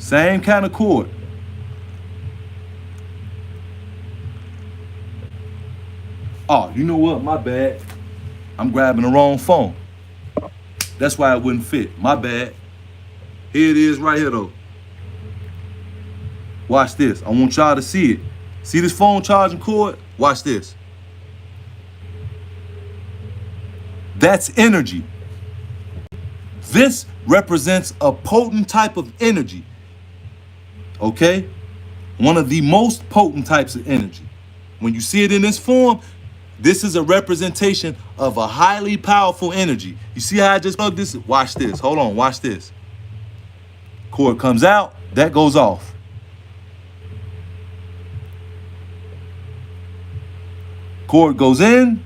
Same kind of cord. Oh, you know what? My bad. I'm grabbing the wrong phone. That's why it wouldn't fit. My bad. Here it is right here though. Watch this. I want y'all to see it. See this phone charging cord? Watch this. That's energy. This represents a potent type of energy. Okay? One of the most potent types of energy. When you see it in this form, this is a representation of a highly powerful energy. You see how I just plugged this? Watch this. Hold on. Watch this. Cord comes out. That goes off. Cord goes in.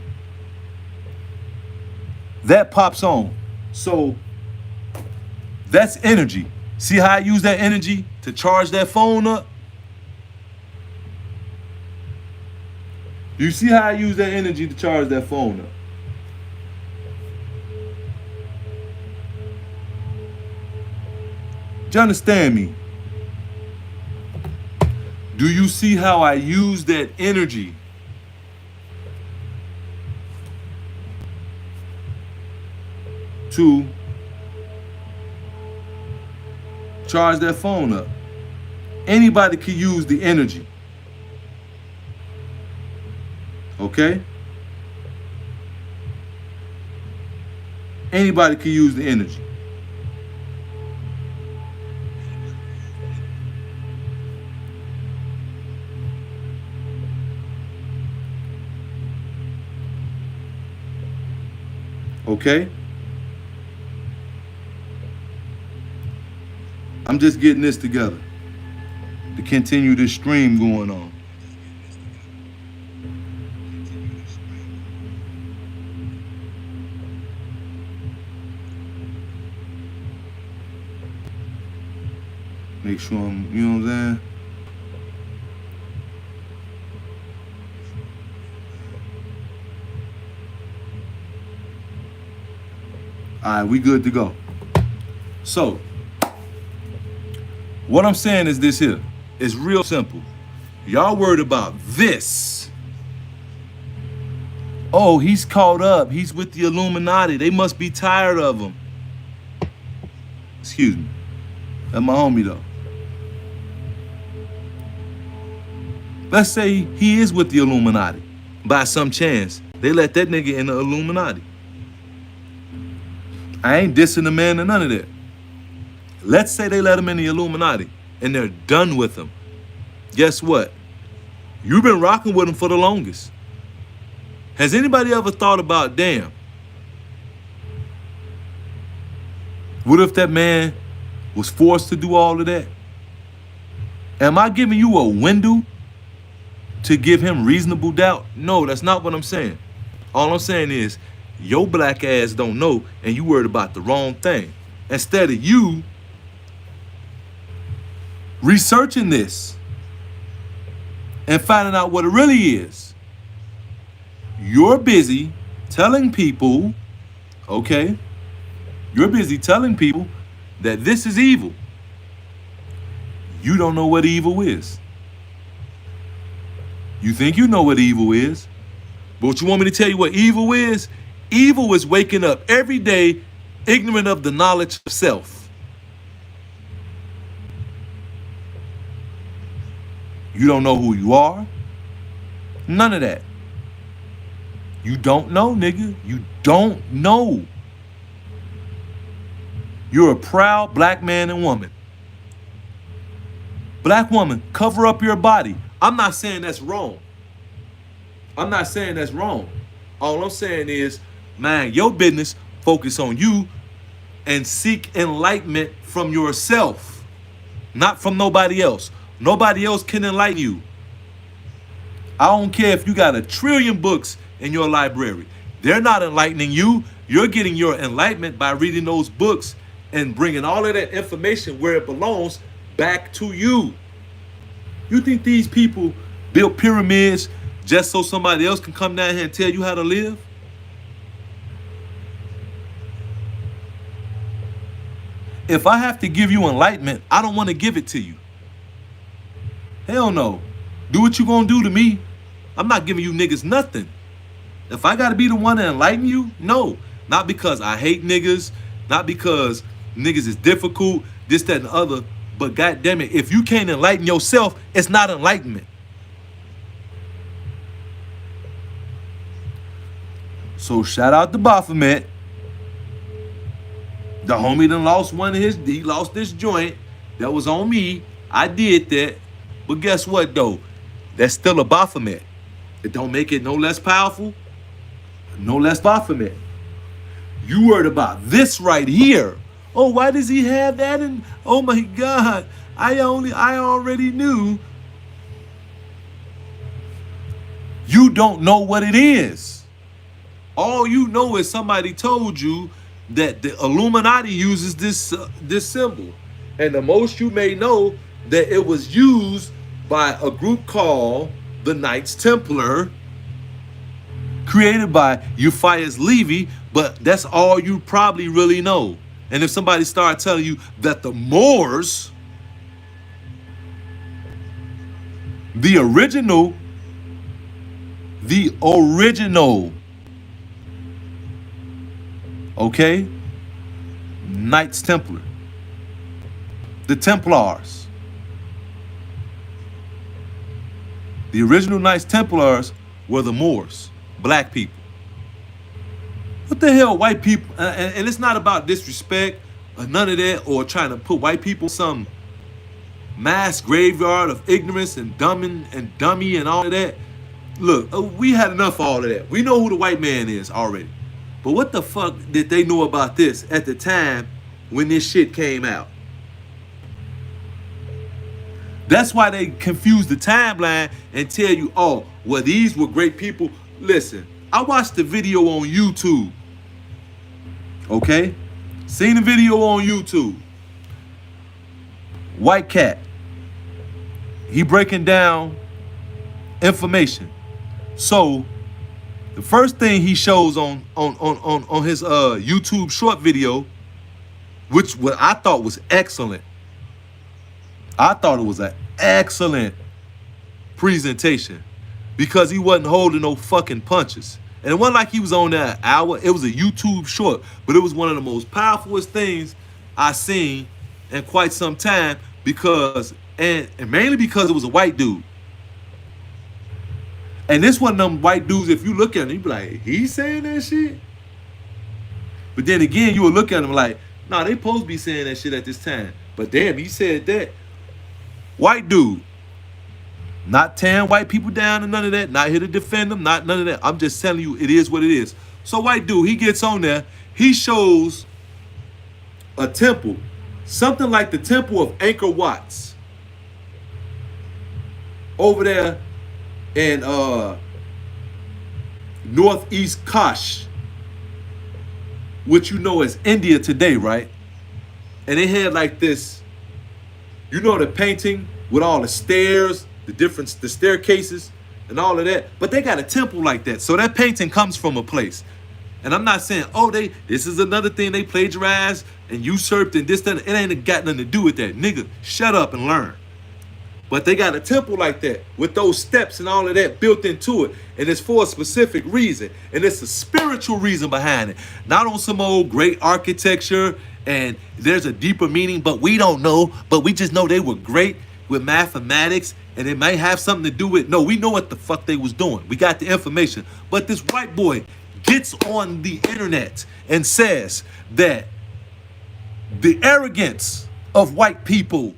That pops on. So that's energy. See how I use that energy to charge that phone up? You see how I use that energy to charge that phone up? Do you understand me? Do you see how I use that energy to charge that phone up? Anybody can use the energy. Okay? Anybody can use the energy. Okay? I'm just getting this together to continue this stream going on. Make sure I'm, you know what I'm saying? All right, we good to go. So, what I'm saying is this here. It's real simple. Y'all worried about this. Oh, he's caught up. He's with the Illuminati. They must be tired of him. Excuse me. That's my homie though. Let's say he is with the Illuminati. By some chance, they let that nigga in the Illuminati. I ain't dissing the man or none of that. Let's say they let him in the Illuminati and they're done with him. Guess what? You've been rocking with him for the longest. Has anybody ever thought about, damn, what if that man was forced to do all of that? Am I giving you a window to give him reasonable doubt? No, that's not what I'm saying. All I'm saying is, your black ass don't know and you worried about the wrong thing. Instead of you researching this and finding out what it really is, you're busy telling people, okay, you're busy telling people that this is evil. You don't know what evil is. You think you know what evil is, but you want me to tell you what evil is? Evil is waking up every day ignorant of the knowledge of self. You don't know who you are. None of that. You don't know, nigga. You don't know. You're a proud black man and woman. Black woman, cover up your body. I'm not saying that's wrong. I'm not saying that's wrong. All I'm saying is, man, your business, focus on you and seek enlightenment from yourself, not from nobody else. Nobody else can enlighten you. I don't care if you got 1 trillion books in your library. They're not enlightening you. You're getting your enlightenment by reading those books and bringing all of that information where it belongs back to you. You think these people built pyramids just so somebody else can come down here and tell you how to live? If I have to give you enlightenment, I don't want to give it to you. Hell no. Do what you gonna do to me. I'm not giving you niggas nothing. If I gotta be the one to enlighten you, no. Not because I hate niggas, not because niggas is difficult, this, that, and the other. But goddamn it, if you can't enlighten yourself, it's not enlightenment. So shout out to Baphomet. The homie done lost he lost this joint. That was on me. I did that. But guess what though? That's still a Baphomet. It don't make it no less powerful, no less Baphomet. You worried about this right here. Oh, why does he have that? And oh my God, I already knew. You don't know what it is. All you know is somebody told you that the Illuminati uses this symbol, and the most you may know that it was used by a group called the Knights Templar, created by Euphrates Levy, but that's all you probably really know. And if somebody started telling you that the Moors, the original, okay, Knights Templar, the Templars, the original Knights Templars were the Moors, black people. What the hell, white people? And it's not about disrespect or none of that, or trying to put white people in some mass graveyard of ignorance and dummy and all of that. Look, we had enough of all of that. We know who the white man is already. But what the fuck did they know about this at the time when this shit came out? That's why they confuse the timeline and tell you, oh, well, these were great people. Listen, I watched the video on YouTube. Okay? Seen the video on YouTube. White cat. He breaking down information. So the first thing he shows on his YouTube short video, which what I thought was excellent. I thought it was an excellent presentation because he wasn't holding no fucking punches. And it wasn't like he was on there an hour. It was a YouTube short, but it was one of the most powerfulest things I've seen in quite some time because, and mainly because it was a white dude. And this one of them white dudes, if you look at him, you be like, he's saying that shit? But then again, you will look at him like, nah, they supposed to be saying that shit at this time. But damn, he said that. White dude. Not tearing white people down and none of that. Not here to defend them, not none of that. I'm just telling you, it is what it is. So white dude, he gets on there. He shows a temple. Something like the temple of Angkor Wat. Over there in northeast Kash, which you know as India today, right? And they had like this, you know, the painting with all the stairs, the staircases and all of that. But they got a temple like that. So that painting comes from a place. And I'm not saying, oh, this is another thing they plagiarized and usurped and this, that. It ain't got nothing to do with that. Nigga, shut up and learn. But they got a temple like that with those steps and all of that built into it. And it's for a specific reason. And it's a spiritual reason behind it. Not on some old great architecture and there's a deeper meaning, but we don't know. But we just know they were great with mathematics and it might have something to do with, no, we know what the fuck they was doing. We got the information. But this white boy gets on the internet and says that the arrogance of white people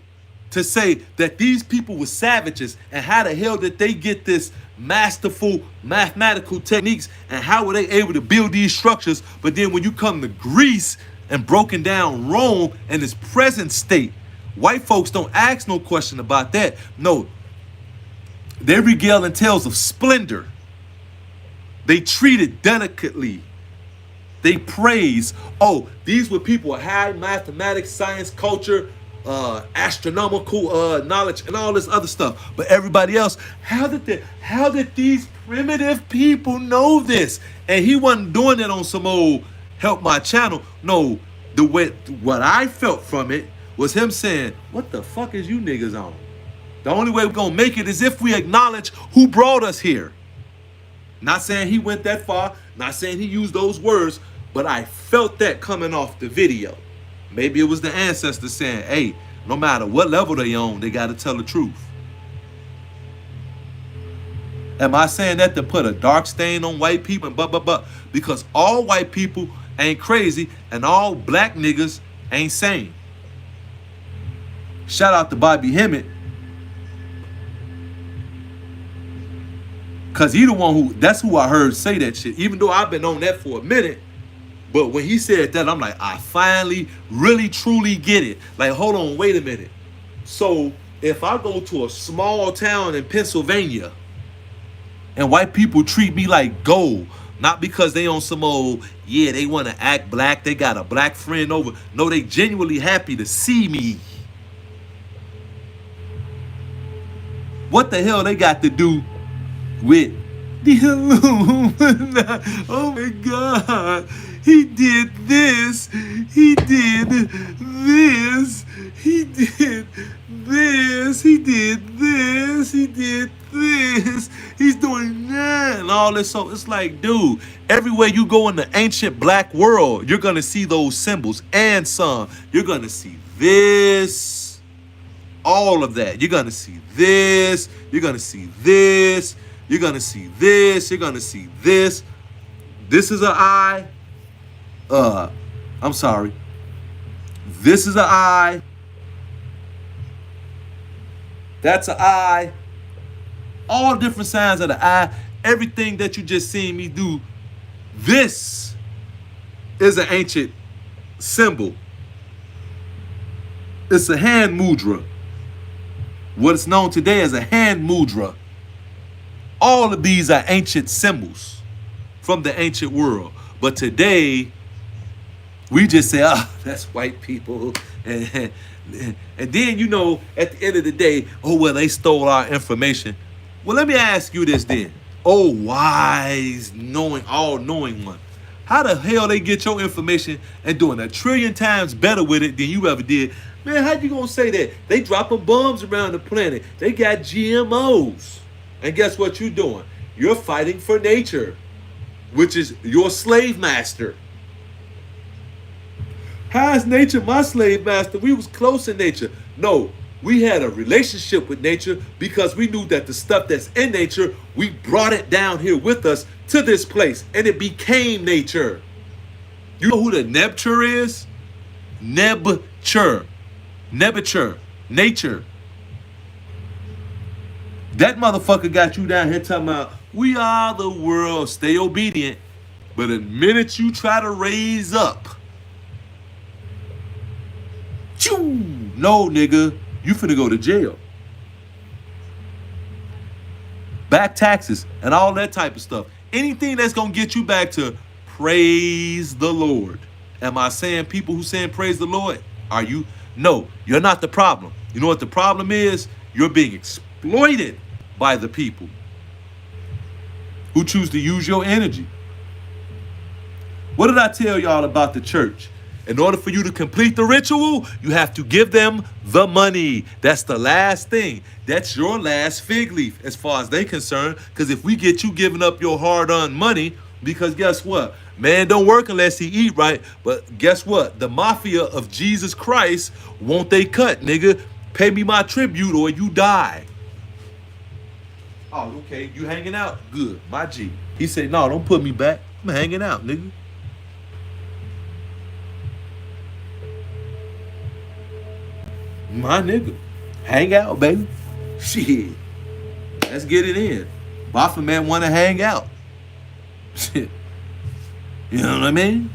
to say that these people were savages and how the hell did they get this masterful mathematical techniques and how were they able to build these structures? But then when you come to Greece and broken down Rome in its present state, white folks don't ask no question about that. No, they regale in tales of splendor. They treat it delicately. They praise, oh, these were people with high mathematics, science, culture, astronomical knowledge and all this other stuff. But everybody else, how did these primitive people know this? And he wasn't doing it on some old help my channel. No, The way what I felt from it was him saying, "What the fuck is you niggas on? The only way we're gonna make it is if we acknowledge who brought us here." Not saying he went that far, not saying he used those words, but I felt that coming off the video. Maybe it was the ancestors saying, "Hey, no matter what level they on, they gotta tell the truth." Am I saying that to put a dark stain on white people and blah? Because all white people ain't crazy and all black niggas ain't sane. Shout out to Bobby Hemmett. Cause he the one that's who I heard say that shit. Even though I've been on that for a minute. But when he said that, I'm like, I finally really truly get it. Like, hold on, wait a minute. So if I go to a small town in Pennsylvania and white people treat me like gold, not because they on some old, yeah, they want to act black, they got a black friend over. No, they genuinely happy to see me. What the hell they got to do with the Illuminati? Oh my God. He did this. He did this. He did this. He did this. He did this. He's doing that and all this. So it's like, dude, everywhere you go in the ancient black world, you're going to see those symbols and some. You're going to see this. All of that. You're going to see this. You're going to see this. You're going to see this. You're going to see this. This is an eye. I'm sorry. This is an eye. That's an eye. All different signs of the eye. Everything that you just seen me do. This is an ancient symbol. It's a hand mudra. What is known today as a hand mudra. All of these are ancient symbols from the ancient world. But today, we just say, oh, that's white people. And then, you know, at the end of the day, oh, well, they stole our information. Well, let me ask you this then. Oh, wise, knowing, all-knowing one. How the hell they get your information and doing 1,000,000,000,000 times better with it than you ever did? Man, how you gonna say that? They dropping bombs around the planet. They got GMOs. And guess what you're doing? You're fighting for nature, which is your slave master. How is nature my slave master? We was close in nature. No, we had a relationship with nature because we knew that the stuff that's in nature, we brought it down here with us to this place, and it became nature. You know who the Nebtur is? Nebtur. Nature. That motherfucker got you down here talking about, we are the world, stay obedient. But the minute you try to raise up, no, nigga, you finna go to jail. Back taxes and all that type of stuff. Anything that's gonna get you back to praise the Lord. Am I saying people who saying praise the Lord? Are you? No, you're not the problem. You know what the problem is? You're being exploited by the people who choose to use your energy. What did I tell y'all about the church? In order for you to complete the ritual, you have to give them the money. That's the last thing. That's your last fig leaf as far as they concerned. Because if we get you giving up your hard-earned money, because guess what? Man don't work unless he eat right. But guess what? The mafia of Jesus Christ, won't they cut, nigga? Pay me my tribute or you die. Oh, okay. You hanging out? Good. My G. He said, no, don't put me back. I'm hanging out, nigga. My nigga. Hang out, baby. Shit. Let's get it in. Baffa man want to hang out. Shit. You know what I mean?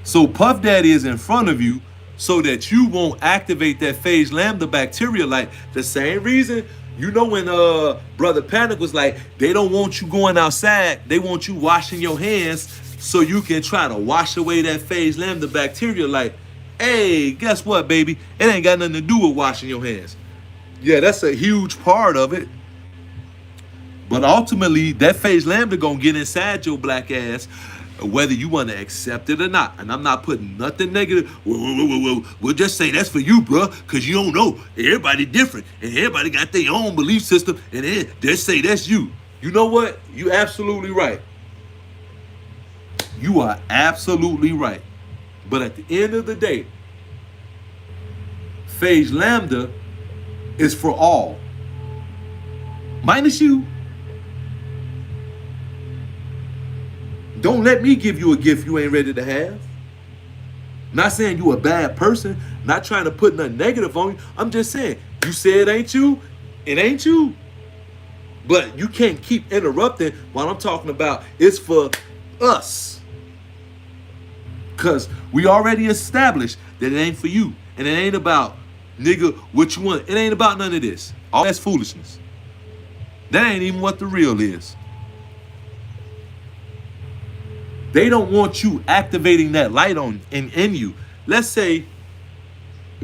So Puff Daddy is in front of you so that you won't activate that phage lambda bacteria. Like the same reason, you know, when Brother Panic was like, they don't want you going outside. They want you washing your hands so you can try to wash away that phage lambda bacteria. Like, hey, guess what, baby? It ain't got nothing to do with washing your hands. Yeah, that's a huge part of it. But ultimately, that phage lambda gonna get inside your black ass. whether you want to accept it or not. And I'm not putting nothing negative. We'll just say that's for you, bro, because you don't know. Everybody different, and everybody got their own belief system, and then they say that's you. You know what? You absolutely right. You are absolutely right. But at the end of the day, Phage Lambda is for all. Minus you. Don't let me give you a gift you ain't ready to have. Not saying you a bad person, not trying to put nothing negative on you. I'm just saying, you say it ain't you, it ain't you. But you can't keep interrupting while I'm talking about it's for us. Because we already established that it ain't for you. And it ain't about, nigga, what you want. It ain't about none of this. All that's foolishness. That ain't even what the real is. They don't want you activating that light on in you. Let's say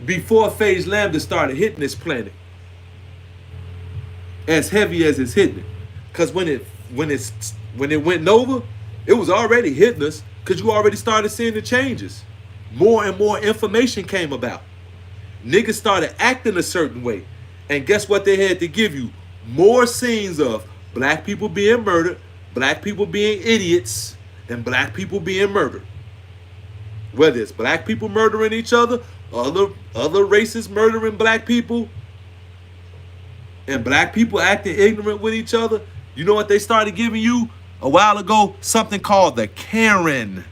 before Phage Lambda started hitting this planet, as heavy as it's hitting it, because when it went nova, it was already hitting us because you already started seeing the changes. More and more information came about. Niggas started acting a certain way, and guess what they had to give you? More scenes of black people being murdered, black people being idiots, and black people being murdered. Whether it's black people murdering each other, other races murdering black people, and black people acting ignorant with each other. You know what they started giving you a while ago? Something called the Karen.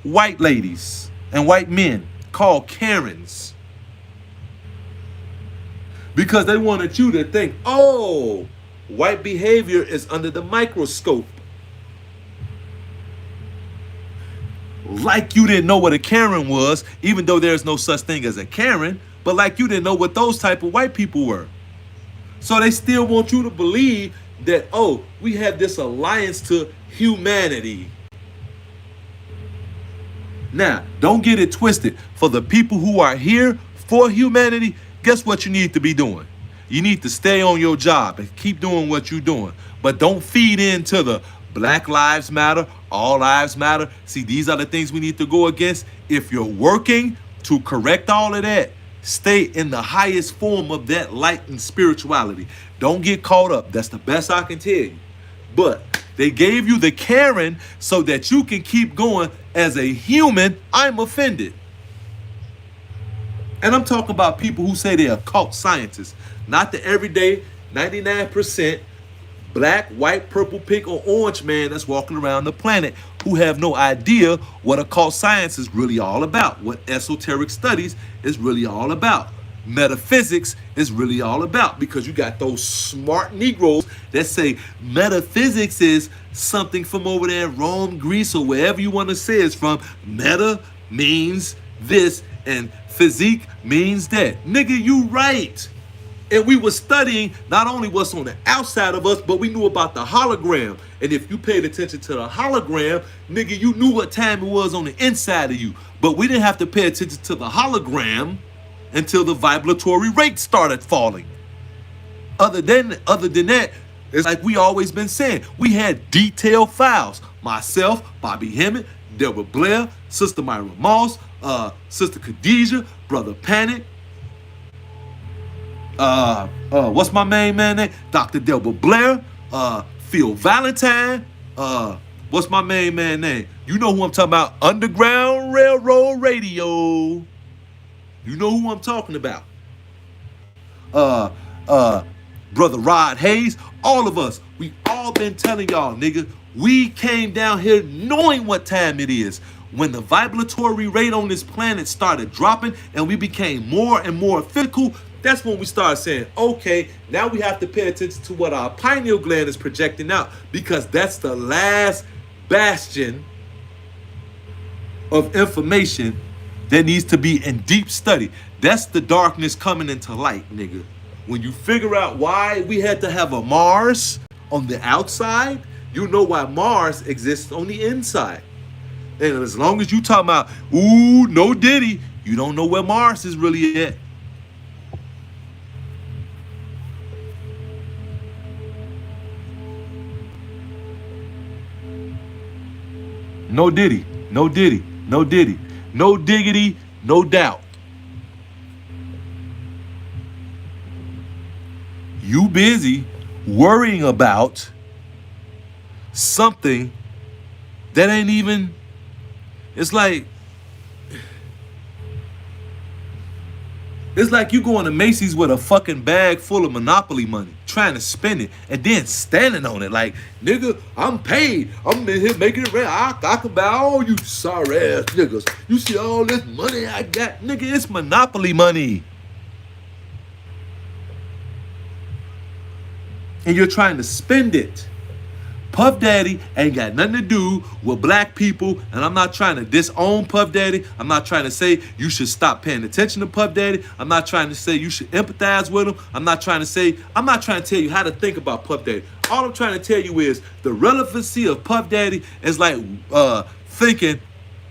White ladies and white men called Karens. Because they wanted you to think, oh, white behavior is under the microscope. Like you didn't know what a Karen was, even though there's no such thing as a Karen, but like you didn't know what those type of white people were. So they still want you to believe that, oh, we have this alliance to humanity. Now, don't get it twisted. For the people who are here for humanity, guess what you need to be doing? You need to stay on your job and keep doing what you're doing. But don't feed into the Black Lives Matter, all lives matter. See, these are the things we need to go against. If you're working to correct all of that, stay in the highest form of that light and spirituality. Don't get caught up. That's the best I can tell you. But they gave you the Karen so that you can keep going. As a human, I'm offended. And I'm talking about people who say they're occult scientists. Not the everyday 99% black, white, purple, pink, or orange man that's walking around the planet who have no idea what occult science is really all about, what esoteric studies is really all about, metaphysics is really all about, because you got those smart Negroes that say metaphysics is something from over there in Rome, Greece, or wherever you want to say it's from. Meta means this and physique means that. Nigga, you right. And we were studying not only what's on the outside of us, but we knew about the hologram. And if you paid attention to the hologram, nigga, you knew what time it was on the inside of you. But we didn't have to pay attention to the hologram until the vibratory rate started falling. Other than that, it's like we always been saying. We had detailed files. Myself, Bobby Hemmett, Deborah Blair, Sister Myra Moss, Sister Khadijah, Brother Panic, what's my main man name? Dr. Deborah Blair, Phil Valentine, what's my main man name? You know who I'm talking about. Underground Railroad Radio. You know who I'm talking about. Brother Rod Hayes, all of us, we all been telling y'all, nigga, we came down here knowing what time it is. When the vibratory rate on this planet started dropping and we became more and more physical, that's when we started saying, okay, now we have to pay attention to what our pineal gland is projecting out, because that's the last bastion of information that needs to be in deep study. That's the darkness coming into light, nigga. When you figure out why we had to have a Mars on the outside, you know why Mars exists on the inside. And as long as you talking about, ooh, no Diddy, you don't know where Mars is really at. No diddy, no diddy, no diddy, no diggity, no doubt. You busy worrying about something that ain't even, it's like you going to Macy's with a fucking bag full of Monopoly money, trying to spend it, and then standing on it like, nigga, I'm paid. I'm in here making it rain. I can buy all you sorry ass niggas. You see all this money I got? Nigga, it's Monopoly money. And you're trying to spend it. Puff Daddy ain't got nothing to do with black people, and I'm not trying to disown Puff Daddy. I'm not trying to say you should stop paying attention to Puff Daddy. I'm not trying to say you should empathize with him. I'm not trying to tell you how to think about Puff Daddy. All I'm trying to tell you is the relevancy of Puff Daddy is like thinking,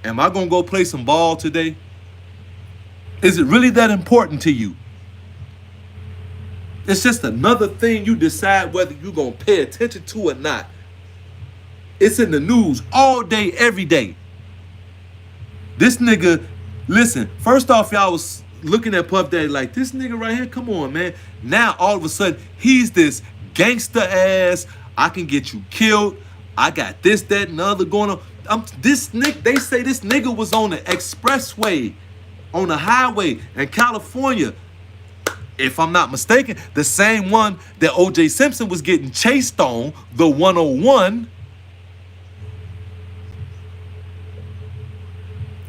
am I gonna go play some ball today? Is it really that important to you? It's just another thing you decide whether you're gonna pay attention to or not. It's in the news all day, every day. This nigga, listen, first off, y'all was looking at Puff Daddy like, this nigga right here, come on, man. Now, all of a sudden, he's this gangster ass, I can get you killed, I got this, that, and the other going on. They say this nigga was on the expressway, on the highway in California, if I'm not mistaken, the same one that O.J. Simpson was getting chased on, the 101,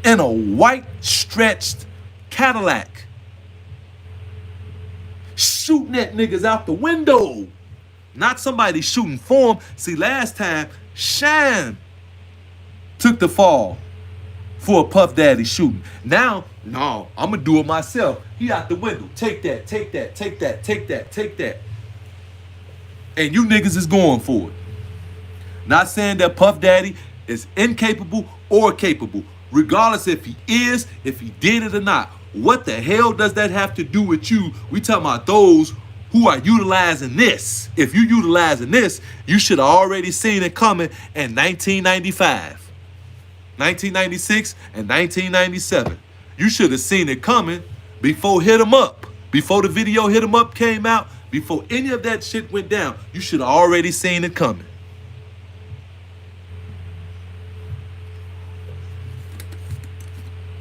in a white stretched Cadillac, shooting at niggas out the window. Not somebody shooting for him. See, last time, Shine took the fall for a Puff Daddy shooting. Now, no, I'm gonna do it myself. He out the window. Take that, take that, take that, take that, take that. And you niggas is going for it. Not saying that Puff Daddy is incapable or capable. Regardless if he is, if he did it or not. What the hell does that have to do with you? We talking about those who are utilizing this. If you utilizing this, you should have already seen it coming in 1995. 1996 and 1997. You should have seen it coming before Hit 'Em Up. Before the video Hit 'Em Up came out, before any of that shit went down, you should have already seen it coming.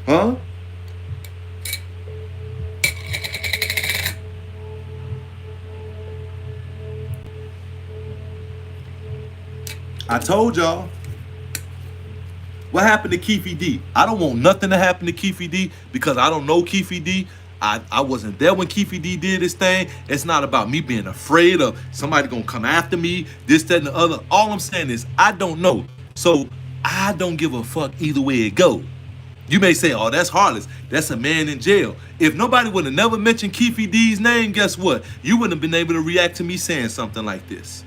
Huh? I told y'all. What happened to Keefe D? I don't want nothing to happen to Keefe D because I don't know Keefe D. I wasn't there when Keefe D did his thing. It's not about me being afraid of somebody gonna come after me, this, that, and the other. All I'm saying is I don't know. So I don't give a fuck either way it go. You may say, oh, that's heartless. That's a man in jail. If nobody would have never mentioned Keefe D's name, guess what? You wouldn't have been able to react to me saying something like this.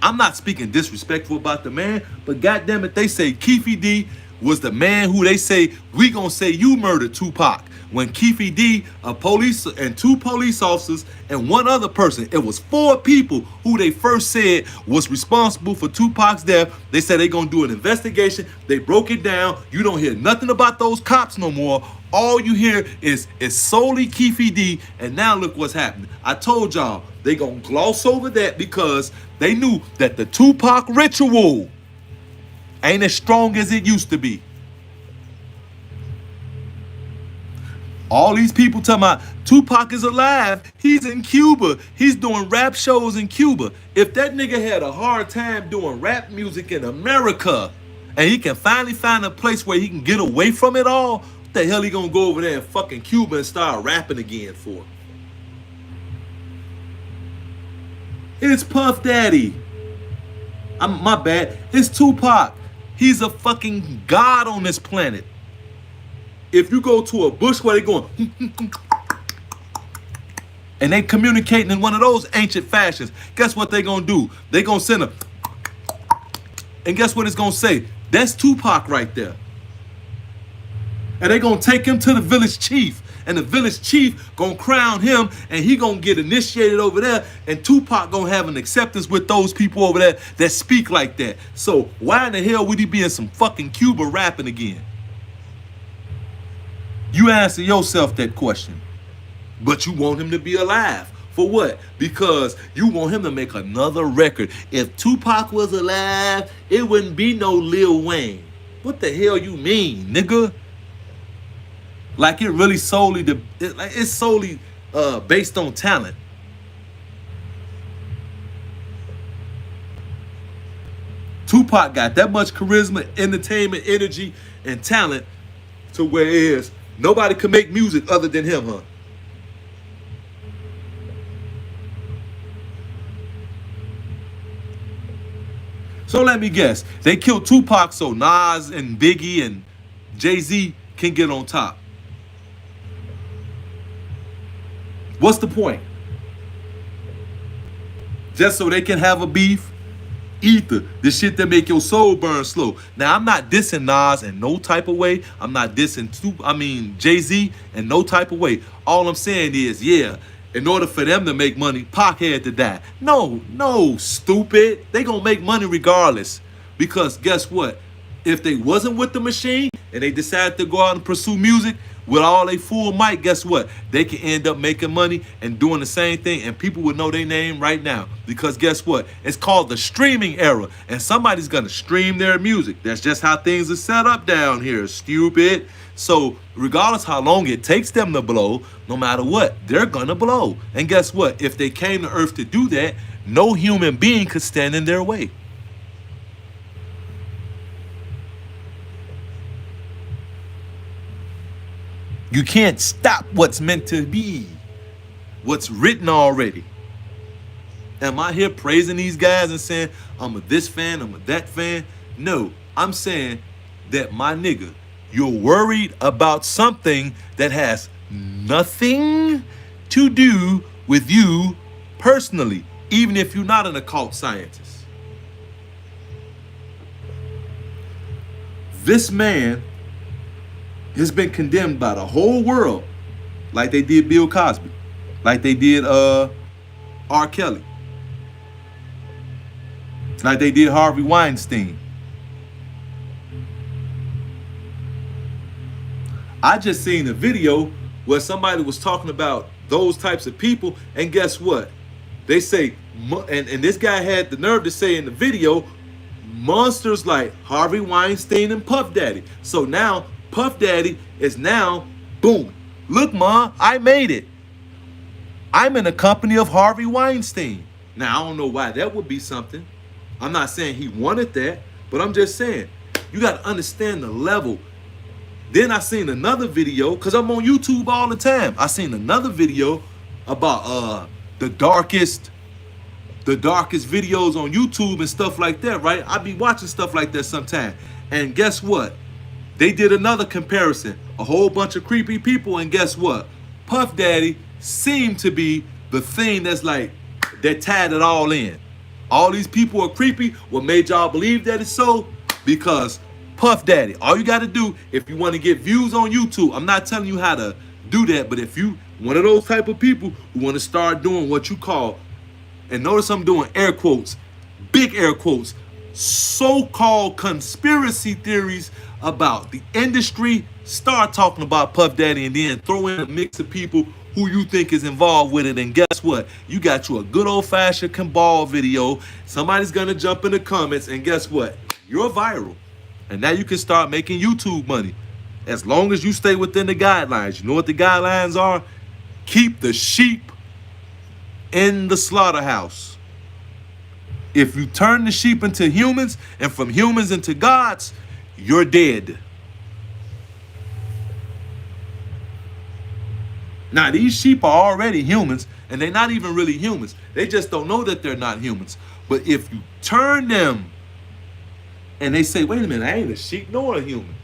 I'm not speaking disrespectful about the man, but goddamn it, they say Keefe D was the man who they say, we gonna say you murdered Tupac. When Keefe D, a police and 2 police officers and 1 other person, it was 4 people who they first said was responsible for Tupac's death. They said they gonna do an investigation. They broke it down. You don't hear nothing about those cops no more. All you hear is solely Keefe D, and now look what's happening. I told y'all, they gonna gloss over that because they knew that the Tupac ritual ain't as strong as it used to be. All these people talking about Tupac is alive. He's in Cuba. He's doing rap shows in Cuba. If that nigga had a hard time doing rap music in America and he can finally find a place where he can get away from it all, what the hell he gonna go over there in fucking Cuba and start rapping again for? It's Puff Daddy. My bad. It's Tupac. He's a fucking god on this planet. If you go to a bush where they going and they communicating in one of those ancient fashions, guess what they gonna do? They gonna send a, and guess what it's gonna say? That's Tupac right there. And they gonna take him to the village chief and the village chief gonna crown him, and he gonna get initiated over there, and Tupac gonna have an acceptance with those people over there that speak like that. So why in the hell would he be in some fucking Cuba rapping again? You answer yourself that question. But you want him to be alive. For what? Because you want him to make another record. If Tupac was alive, it wouldn't be no Lil Wayne. What the hell you mean, nigga? Like it really solely it's solely based on talent. Tupac got that much charisma, entertainment, energy, and talent to where it is nobody can make music other than him, huh? So let me guess. They killed Tupac so Nas and Biggie and Jay-Z can get on top. What's the point? Just so they can have a beef? Ether, the shit that make your soul burn slow. Now, I'm not dissing Nas in no type of way. I'm not dissing Jay-Z in no type of way. All I'm saying is, yeah, in order for them to make money, Pac had to die. No, stupid. They gonna make money regardless. Because guess what? If they wasn't with the machine and they decided to go out and pursue music with all they full might, guess what? They can end up making money and doing the same thing, and people would know their name right now. Because guess what? It's called the streaming era, and somebody's gonna stream their music. That's just how things are set up down here, stupid. So regardless how long it takes them to blow, no matter what, they're gonna blow. And guess what? If they came to Earth to do that, no human being could stand in their way. You can't stop what's meant to be, what's written already. Am I here praising these guys and saying, I'm a this fan, I'm a that fan? No, I'm saying that, my nigga, you're worried about something that has nothing to do with you personally, even if you're not an occult scientist. This man has been condemned by the whole world, like they did Bill Cosby, like they did R. Kelly, like they did Harvey Weinstein. I just seen a video where somebody was talking about those types of people, and guess what? They say, and this guy had the nerve to say in the video, monsters like Harvey Weinstein and Puff Daddy. So now Puff Daddy is now, boom, look, ma, I made it. I'm in the company of Harvey Weinstein. Now, I don't know why that would be something. I'm not saying he wanted that, but I'm just saying, you got to understand the level. Then I seen another video, because I'm on YouTube all the time. I seen another video about the darkest videos on YouTube and stuff like that, right? I be watching stuff like that sometime. And guess what? They did another comparison. A whole bunch of creepy people, and guess what? Puff Daddy seemed to be the thing that's like, that tied it all in. All these people are creepy. What made y'all believe that it's so? Because Puff Daddy. All you got to do, if you want to get views on YouTube, I'm not telling you how to do that, but if you one of those type of people who want to start doing what you call, and notice I'm doing air quotes, big air quotes, so-called conspiracy theories about the industry, start talking about Puff Daddy and then throw in a mix of people who you think is involved with it, and guess what? You got you a good old-fashioned cabal video. Somebody's gonna jump in the comments, and guess what? You're viral. And now you can start making YouTube money. As long as you stay within the guidelines. You know what the guidelines are? Keep the sheep in the slaughterhouse. If you turn the sheep into humans and from humans into gods, you're dead. Now, these sheep are already humans, and they're not even really humans. They just don't know that they're not humans. But if you turn them and they say, wait a minute, I ain't a sheep nor a human.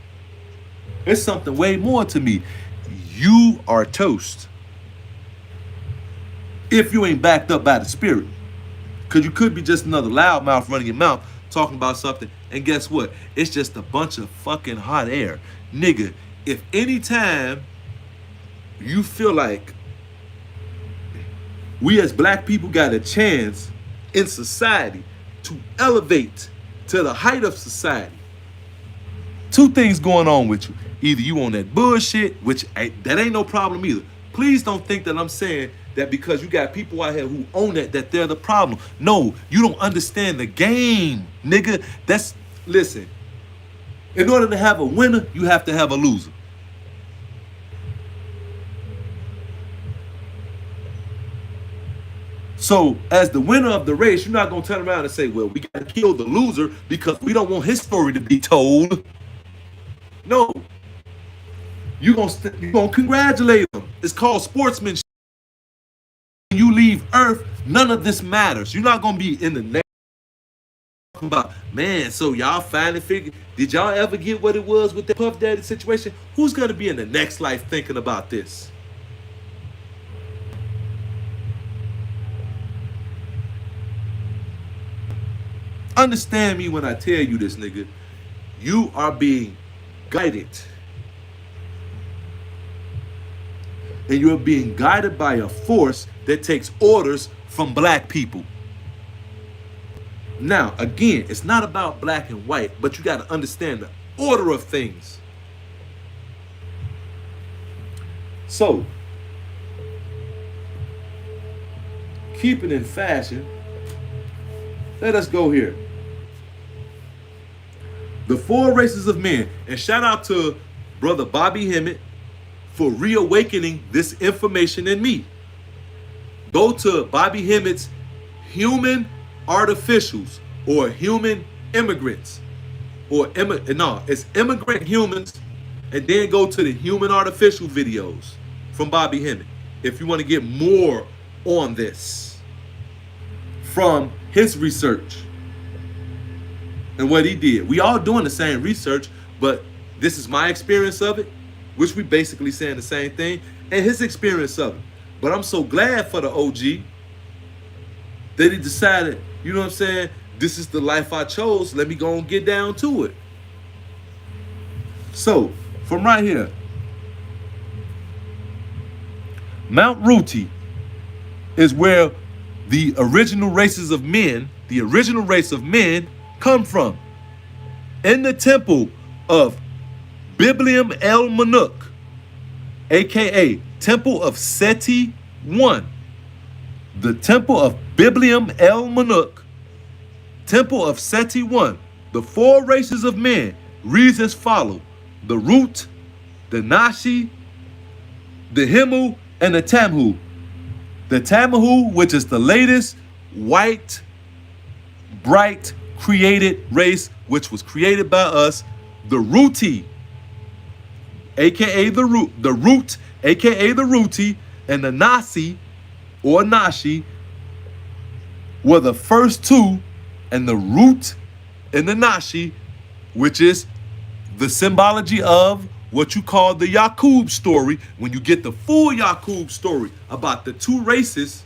It's something way more to me. You are toast. If you ain't backed up by the spirit. Because you could be just another loudmouth running your mouth talking about something. And guess what? It's just a bunch of fucking hot air. Nigga, if any time you feel like we as black people got a chance in society to elevate to the height of society, two things going on with you. Either you on that bullshit, which that ain't no problem either. Please don't think that I'm saying that because you got people out here who own that they're the problem. No, you don't understand the game, nigga. Listen, in order to have a winner, you have to have a loser. So, as the winner of the race, you're not going to turn around and say, well, we got to kill the loser because we don't want his story to be told. No. You're gonna congratulate him. It's called sportsmanship. When you leave Earth, none of this matters. You're not going to be in the next talking about, man, so y'all finally figured, did y'all ever get what it was with the Puff Daddy situation? Who's going to be in the next life thinking about this? Understand me when I tell you this, nigga. You are being guided. And you're being guided by a force that takes orders from black people. Now, again, it's not about black and white, but you got to understand the order of things. So, keep it in fashion. Let us go here. The four races of men. And shout out to brother Bobby Hemmett for reawakening this information in me. Go to Bobby Hemmett's Human Artificials or Human Immigrants. It's Immigrant Humans, and then go to the Human Artificial videos from Bobby Hemmett if you want to get more on this from his research and what he did. We all doing the same research, but this is my experience of it, which we basically saying the same thing, and his experience of it. But I'm so glad for the OG that he decided, you know what I'm saying, this is the life I chose, let me go and get down to it. So, from right here, Mount Ruti is where the original races of men, the original race of men come from. In the temple of Biblium El Manuk, aka Temple of Seti I. The Temple of Biblium El Manuk, Temple of Seti I. The four races of men reads as follow: the Root, the Nashi, the Himu, and the Tamhu. The Tamahu, which is the latest white, bright, created race, which was created by us. The Ruti, aka the Root, aka the Ruti, and the Nasi or Nashi were the first two, and the Root and the Nashi, which is the symbology of what you call the Yaqub story. When you get the full Yaqub story about the two races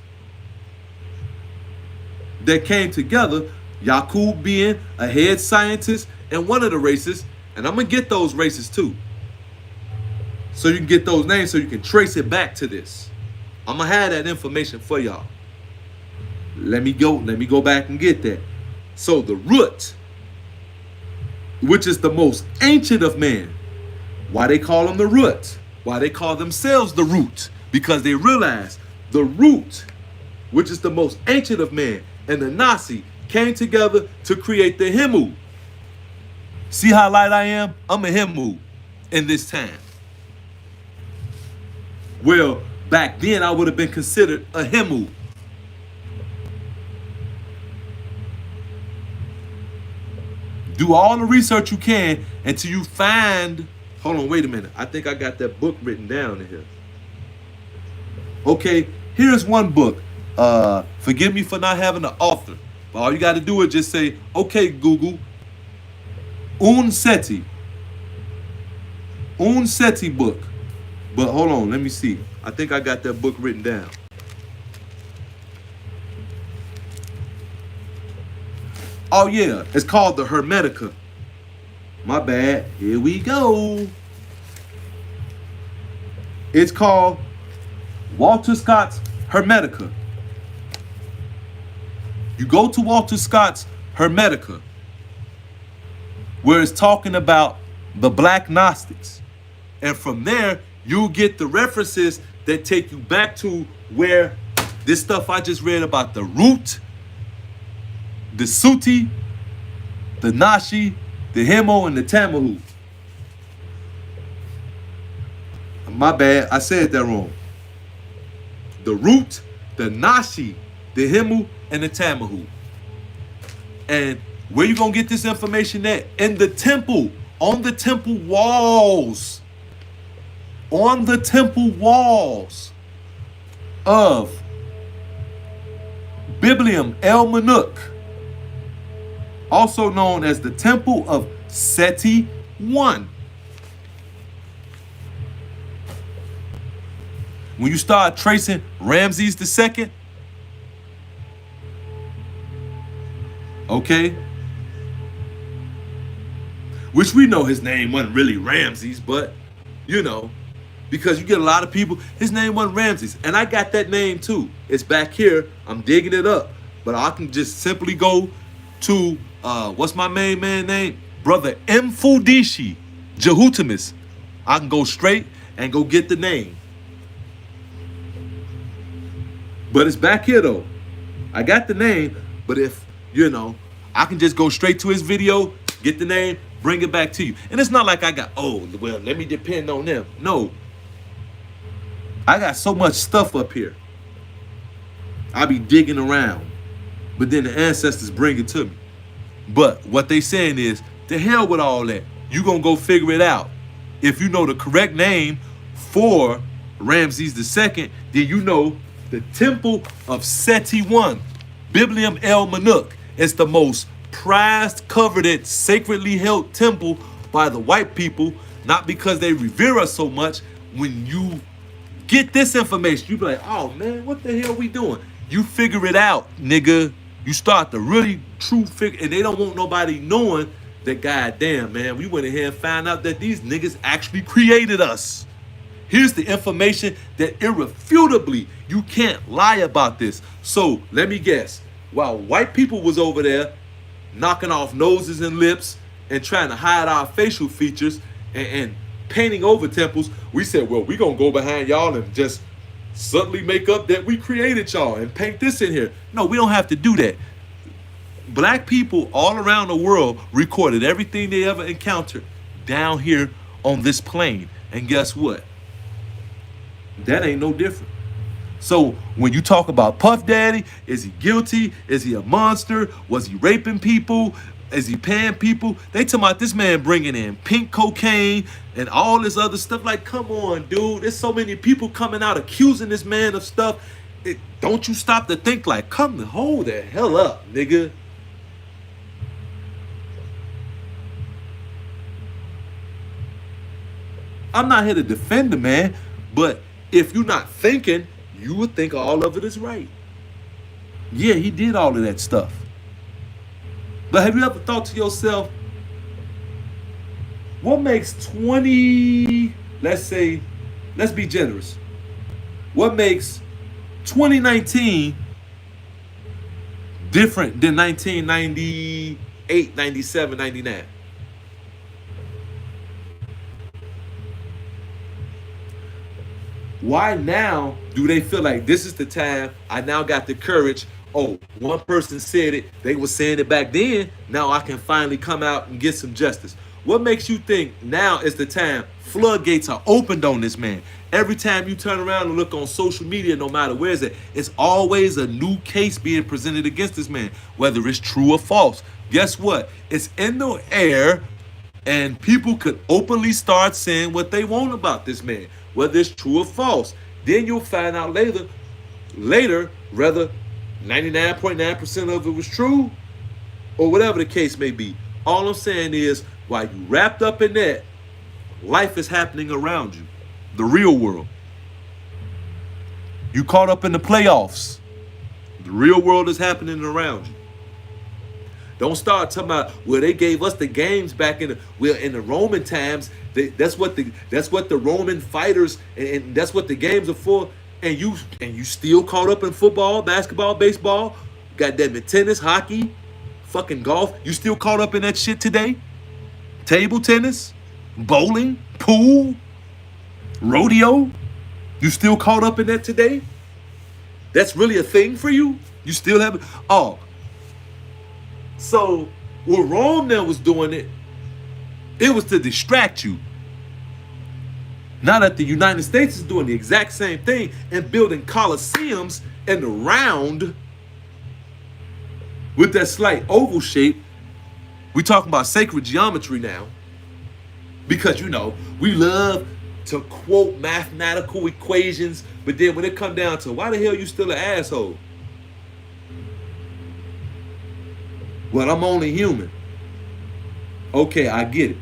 that came together, Yaqub being a head scientist and one of the races, and I'm gonna get those races too, so you can get those names so you can trace it back to this. I'm gonna have that information for y'all. Let me go back and get that. So the Root, which is the most ancient of man. Why they call them the Root? Why they call themselves the Root? Because they realize the Root, which is the most ancient of man, and the Nasi came together to create the Himu. See how light I am? I'm a Himu in this time. Well, back then I would have been considered a Himu. Do all the research you can until you find. Hold on, wait a minute. I think I got that book written down in here. Okay, here's one book. Forgive me for not having the author. But all you got to do is just say, okay, Google, Un Seti book. But hold on, let me see. I think I got that book written down. Oh yeah, it's called the Hermetica. My bad. Here we go. It's called Walter Scott's Hermetica. You go to Walter Scott's Hermetica, where it's talking about the Black Gnostics. And from there, you'll get the references that take you back to where this stuff I just read about the root, the Suti, the Nashi, the Hemo, and the Tamahu. My bad, I said that wrong. The root, the Nashi, the Hemu, and the Tamahu. And where you gonna get this information at? In the temple, on the temple walls. On the temple walls of Biblium El Manuk, also known as the Temple of Seti I. When you start tracing Ramses II, okay, which we know his name wasn't really Ramses, but you know, because you get a lot of people, his name wasn't Ramses, and I got that name too. It's back here. I'm digging it up, but I can just simply go to what's my main man name, brother Mfudishi Jehutimus. I can go straight and go get the name. But it's back here though. I got the name, but if, you know, I can just go straight to his video, get the name, bring it back to you. And it's not like I got, oh, well, let me depend on them. No. I got so much stuff up here. I be digging around, but then the ancestors bring it to me. But what they saying is, to hell with all that. You gonna go figure it out. If you know the correct name for Ramses II, then you know the Temple of Seti I, Biblium El Manuk. It's the most prized, coveted, sacredly held temple by the white people, not because they revere us so much. When you get this information, you be like, oh man, what the hell we doing? You figure it out, nigga. You start the really true figure, and they don't want nobody knowing that, goddamn, man, we went ahead and found out that these niggas actually created us. Here's the information that irrefutably, you can't lie about this. So let me guess, while white people was over there knocking off noses and lips and trying to hide our facial features and painting over temples, we said, well, we gonna go behind y'all and just subtly make up that we created y'all and paint this in here. No, we don't have to do that. Black people all around the world recorded everything they ever encountered down here on this plane. And guess what? That ain't no different. So when you talk about Puff Daddy, is he guilty? Is he a monster? Was he raping people? Is he paying people? They talking about this man bringing in pink cocaine and all this other stuff. Like, come on, dude. There's so many people coming out accusing this man of stuff. Don't you stop to think like, come to hold the hell up, nigga. I'm not here to defend the man, but if you're not thinking, you would think all of it is right. Yeah, he did all of that stuff. But have you ever thought to yourself, what makes 20, let's be generous. What makes 2019 different than 1998, 97, 99? Why now do they feel like this is the time? I now got the courage. Oh, one person said it. They were saying it back then. Now I can finally come out and get some justice. What makes you think now is the time? Floodgates are opened on this man. Every time you turn around and look on social media, no matter where it's always a new case being presented against this man, whether it's true or false. Guess what? It's in the air, and people could openly start saying what they want about this man, whether it's true or false. Then you'll find out later, whether 99.9% of it was true or whatever the case may be. All I'm saying is, while you wrapped up in that, life is happening around you. The real world. You caught up in the playoffs. The real world is happening around you. Don't start talking about, well, they gave us the games back in the Roman times. That's what the Roman fighters, and that's what the games are for. and you still caught up in football, basketball, baseball, goddamn it, tennis, hockey, fucking golf. You still caught up in that shit today? Table tennis, bowling, pool, rodeo. You still caught up in that today? That's really a thing for you? You still have it? Oh, so when Rome now was doing it, it was to distract you. Now that the United States is doing the exact same thing and building coliseums in the round with that slight oval shape, we talking about sacred geometry now. Because, you know, we love to quote mathematical equations, but then when it come down to why the hell you still an asshole? Well, I'm only human. Okay, I get it.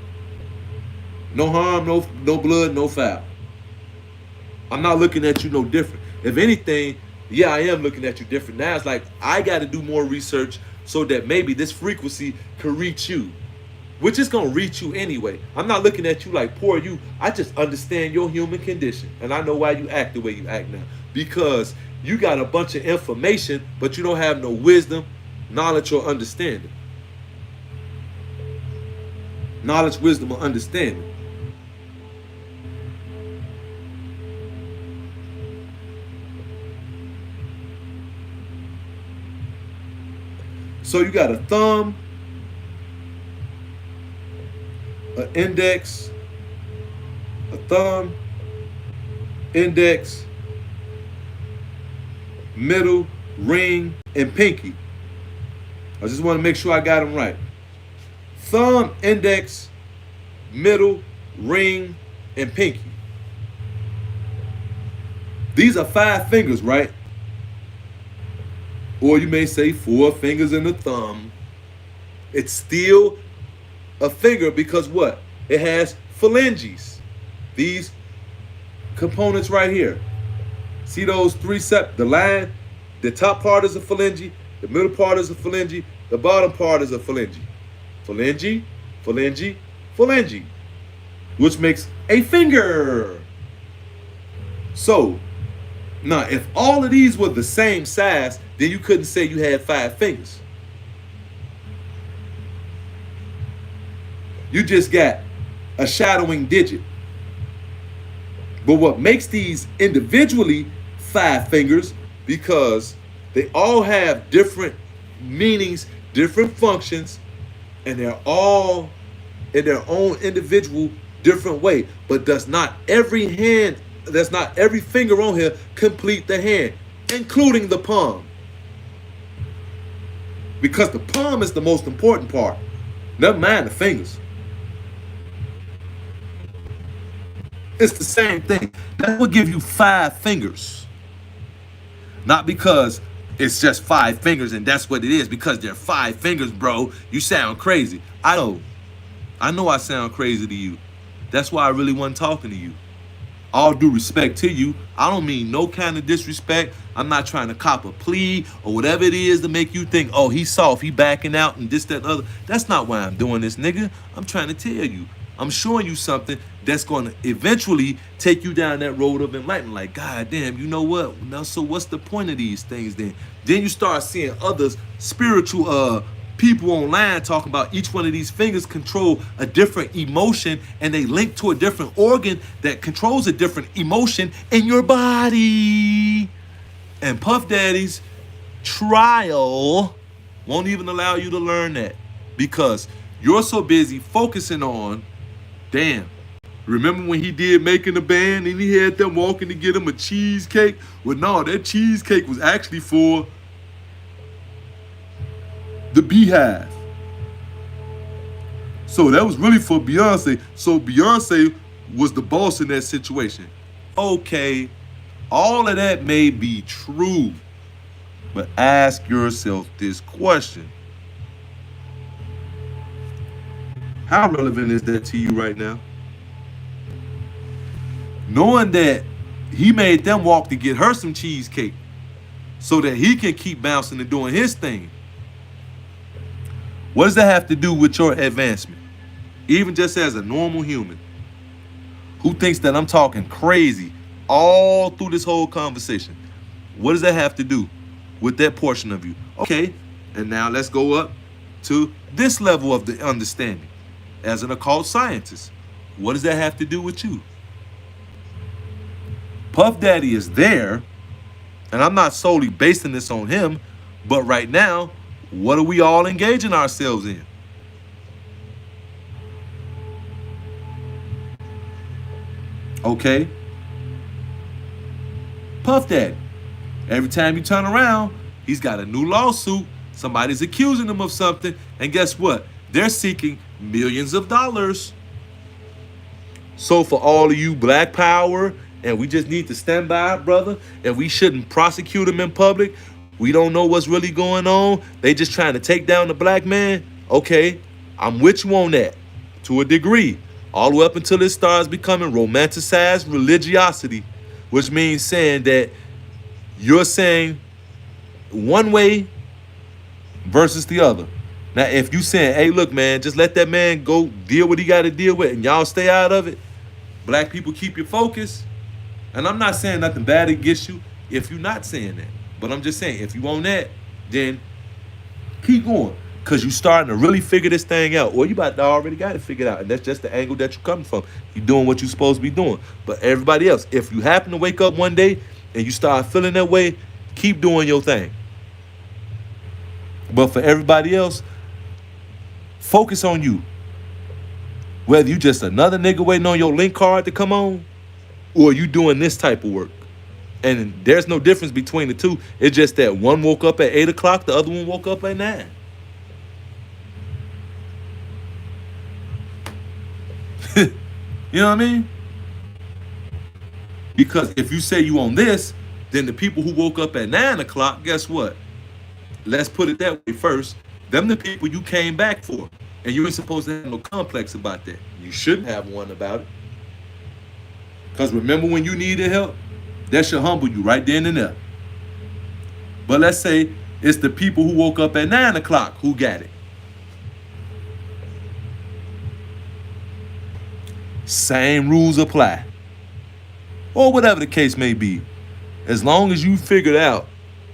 No harm, no blood, no foul. I'm not looking at you no different. If anything, yeah, I am looking at you different. Now it's like I got to do more research so that maybe this frequency can reach you, which is going to reach you anyway. I'm not looking at you like poor you. I just understand your human condition, and I know why you act the way you act now. Because you got a bunch of information, but you don't have no wisdom, knowledge, or understanding. Knowledge, wisdom, or understanding. So you got a thumb, an index, a thumb, index, middle, ring, and pinky. I just want to make sure I got them right. Thumb, index, middle, ring, and pinky. These are 5 fingers, right? Or you may say 4 fingers and a thumb. It's still a finger because what? It has phalanges. These components right here. See those 3 the line? The top part is a phalange, the middle part is a phalange, the bottom part is a phalange. Phalange, phalange, phalange. Which makes a finger. So, now if all of these were the same size, then you couldn't say you had 5 fingers. You just got a shadowing digit. But what makes these individually 5 fingers, because they all have different meanings, different functions, and they're all in their own individual different way. But does not every finger on here complete the hand, including the palm? Because the palm is the most important part. Never mind the fingers. It's the same thing. That will give you 5 fingers. Not because it's just 5 fingers and that's what it is. Because they're 5 fingers, bro. You sound crazy. I know I sound crazy to you. That's why I really wasn't talking to you. All due respect to you, I don't mean no kind of disrespect. I'm not trying to cop a plea or whatever it is to make you think, oh, he's soft, he backing out and this, that, and other. That's not why I'm doing this, nigga. I'm trying to tell you. I'm showing you something that's going to eventually take you down that road of enlightenment. Like, God damn, you know what? Now, so what's the point of these things then? Then you start seeing others, spiritual people online talking about each one of these fingers control a different emotion, and they link to a different organ that controls a different emotion in your body. And Puff Daddy's trial won't even allow you to learn that because you're so busy focusing on, damn, remember when he did Making the Band and he had them walking to get him a cheesecake? Well, no, that cheesecake was actually for the Beehive. So that was really for Beyonce. So Beyonce was the boss in that situation. Okay, all of that may be true, but ask yourself this question. How relevant is that to you right now? Knowing that he made them walk to get her some cheesecake so that he can keep bouncing and doing his thing. What does that have to do with your advancement? Even just as a normal human who thinks that I'm talking crazy all through this whole conversation. What does that have to do with that portion of you? Okay, and now let's go up to this level of the understanding. As an occult scientist, what does that have to do with you? Puff Daddy is there, and I'm not solely basing this on him, but right now, what are we all engaging ourselves in? Okay, Puff Daddy. Every time you turn around, he's got a new lawsuit. Somebody's accusing him of something. And guess what? They're seeking millions of dollars. So for all of you Black Power, and we just need to stand by, brother, and we shouldn't prosecute him in public. We don't know what's really going on. They just trying to take down the black man. Okay, I'm with you on that to a degree. All the way up until it starts becoming romanticized religiosity, which means saying that you're saying one way versus the other. Now, if you saying, hey, look, man, just let that man go deal what he got to deal with and y'all stay out of it, black people keep your focus. And I'm not saying nothing bad against you if you're not saying that. But I'm just saying, if you want that, then keep going. Because you starting to really figure this thing out. Or you about to already got it figured out. And that's just the angle that you're coming from. You're doing what you're supposed to be doing. But everybody else, if you happen to wake up one day and you start feeling that way, keep doing your thing. But for everybody else, focus on you. Whether you just another nigga waiting on your link card to come on, or you doing this type of work. And there's no difference between the two. It's just that one woke up at 8 o'clock, the other one woke up at 9. You know what I mean? Because if you say you on this, then the people who woke up at 9 o'clock, guess what? Let's put it that way first. Them the people you came back for. And you ain't supposed to have no complex about that. You shouldn't have one about it. Because remember when you needed help? That should humble you right then and there. But let's say it's the people who woke up at 9 o'clock who got it. Same rules apply. Or whatever the case may be. As long as you figured out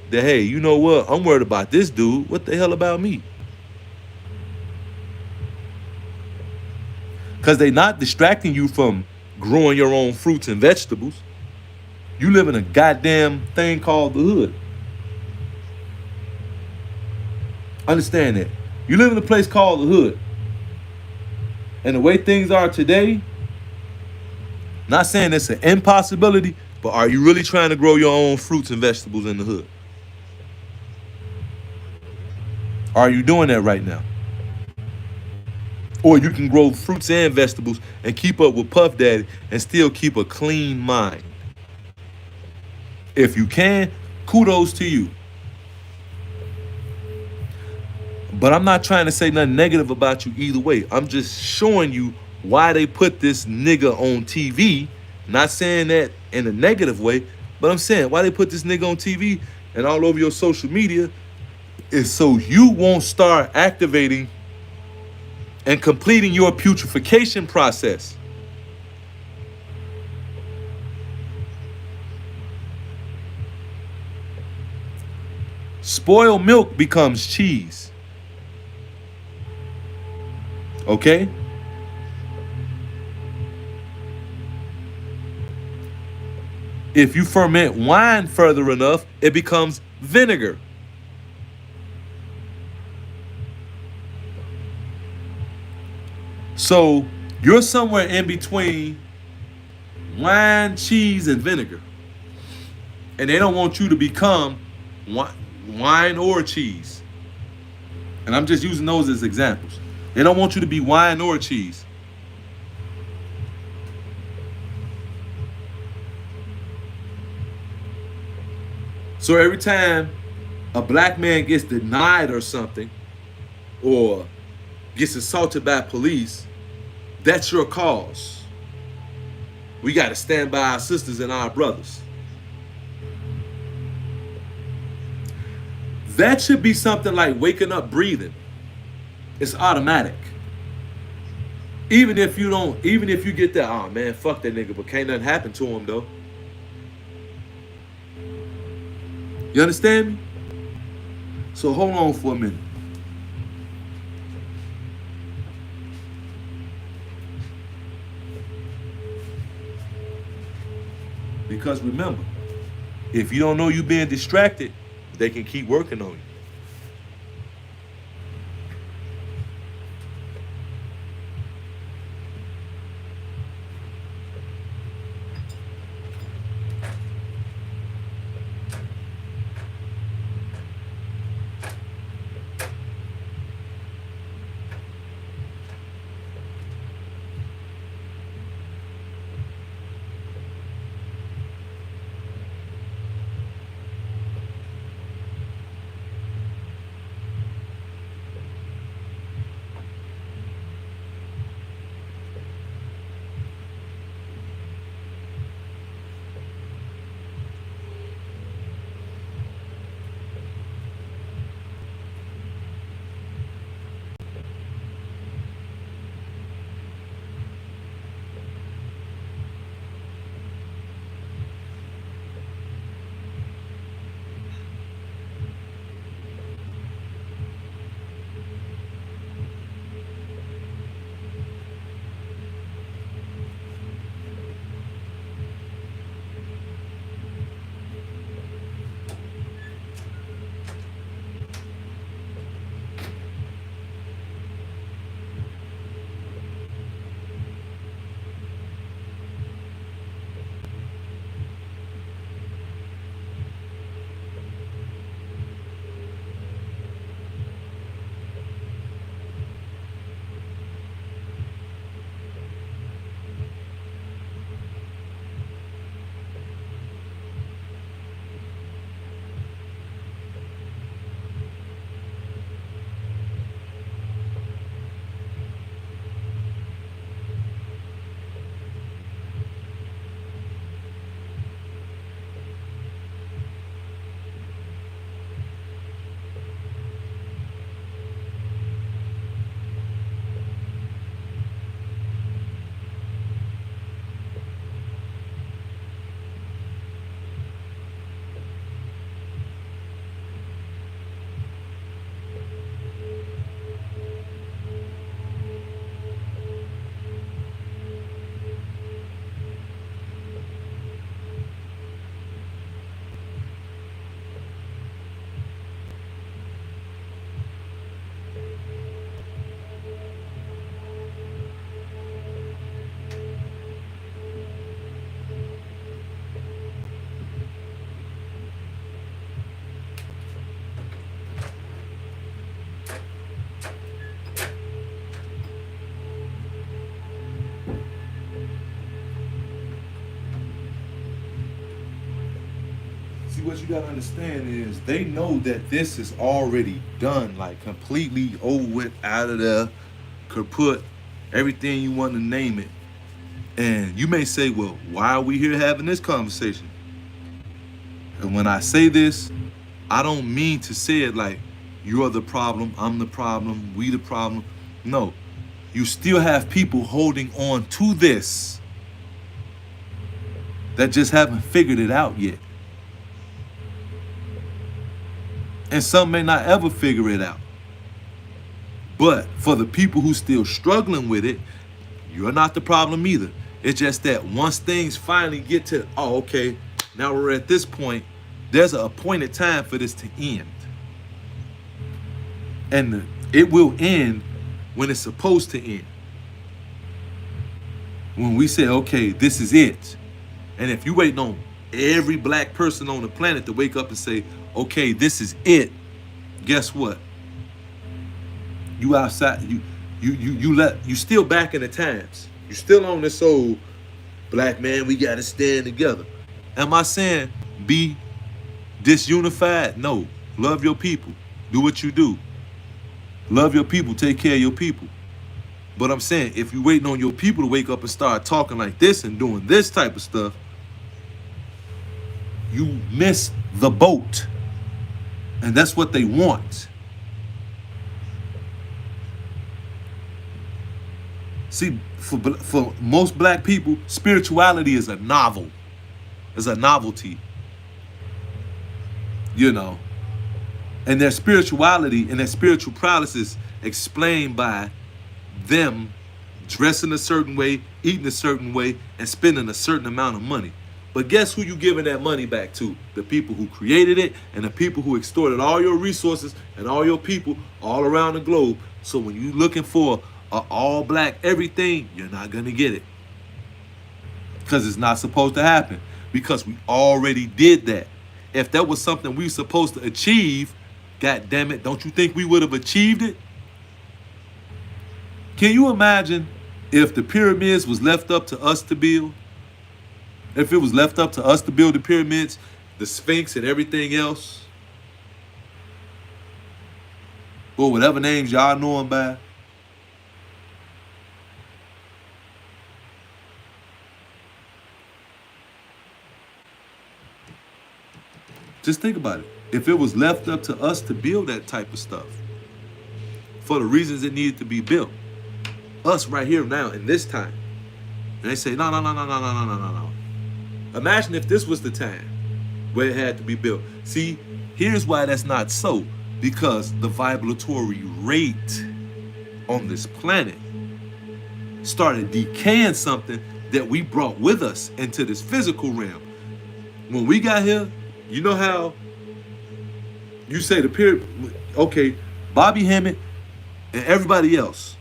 that, hey, you know what? I'm worried about this dude. What the hell about me? Because they not distracting you from growing your own fruits and vegetables. You live in a goddamn thing called the hood. Understand that. You live in a place called the hood. And the way things are today, not saying it's an impossibility, but are you really trying to grow your own fruits and vegetables in the hood? Are you doing that right now? Or you can grow fruits and vegetables and keep up with Puff Daddy and still keep a clean mind. If you can, kudos to you. But I'm not trying to say nothing negative about you either way. I'm just showing you why they put this nigga on TV. Not saying that in a negative way, but I'm saying why they put this nigga on TV and all over your social media is so you won't start activating and completing your putrefaction process. Spoiled milk becomes cheese. Okay? If you ferment wine further enough, it becomes vinegar. So you're somewhere in between wine, cheese, and vinegar. And they don't want you to become wine or cheese. And I'm just using those as examples. They don't want you to be wine or cheese. So every time a black man gets denied or something, or gets assaulted by police, that's your cause. We got to stand by our sisters and our brothers. That should be something like waking up breathing. It's automatic. Even if you get that, oh man, fuck that nigga, but can't nothing happen to him though. You understand me? So hold on for a minute. Because remember, if you don't know you being distracted, they can keep working on you. See, what you gotta understand is they know that this is already done, like completely over with, out of there, could put everything you want to name it. And you may say, well, why are we here having this conversation? And when I say this, I don't mean to say it like you're the problem, I'm the problem, we the problem. No, you still have people holding on to this that just haven't figured it out yet. And some may not ever figure it out. But for the people who still struggling with it, you're not the problem either. It's just that once things finally get to, oh, okay, now we're at this point, there's an appointed time for this to end. And it will end when it's supposed to end. When we say, okay, this is it. And if you waiting on every black person on the planet to wake up and say, okay, this is it, guess what? You outside, you still back in the times. You still on this old black man, we gotta stand together. Am I saying be disunified? No. Love your people. Do what you do. Love your people, take care of your people. But I'm saying, if you waiting on your people to wake up and start talking like this and doing this type of stuff, you miss the boat. And that's what they want. See, for most black people, spirituality is a novel. It's a novelty. you know. And their spirituality and their spiritual prowess is explained by them dressing a certain way, eating a certain way, and spending a certain amount of money. But guess who you giving that money back to? The people who created it and the people who extorted all your resources and all your people all around the globe. So when you're looking for an all black everything, you're not going to get it. Because it's not supposed to happen. Because we already did that. If that was something we were supposed to achieve, God damn it, don't you think we would have achieved it? Can you imagine if the pyramids was left up to us to build? If it was left up to us to build the pyramids, the Sphinx and everything else, or whatever names y'all know them by. Just think about it. If it was left up to us to build that type of stuff for the reasons it needed to be built, us right here now in this time, and they say, no, no, no, no, no, no, no, no, no, no. Imagine if this was the time where it had to be built. See, here's why that's not so. Because the vibratory rate on this planet started decaying something that we brought with us into this physical realm. When we got here, you know how you say the period, okay, Bobby Hemmett and everybody else,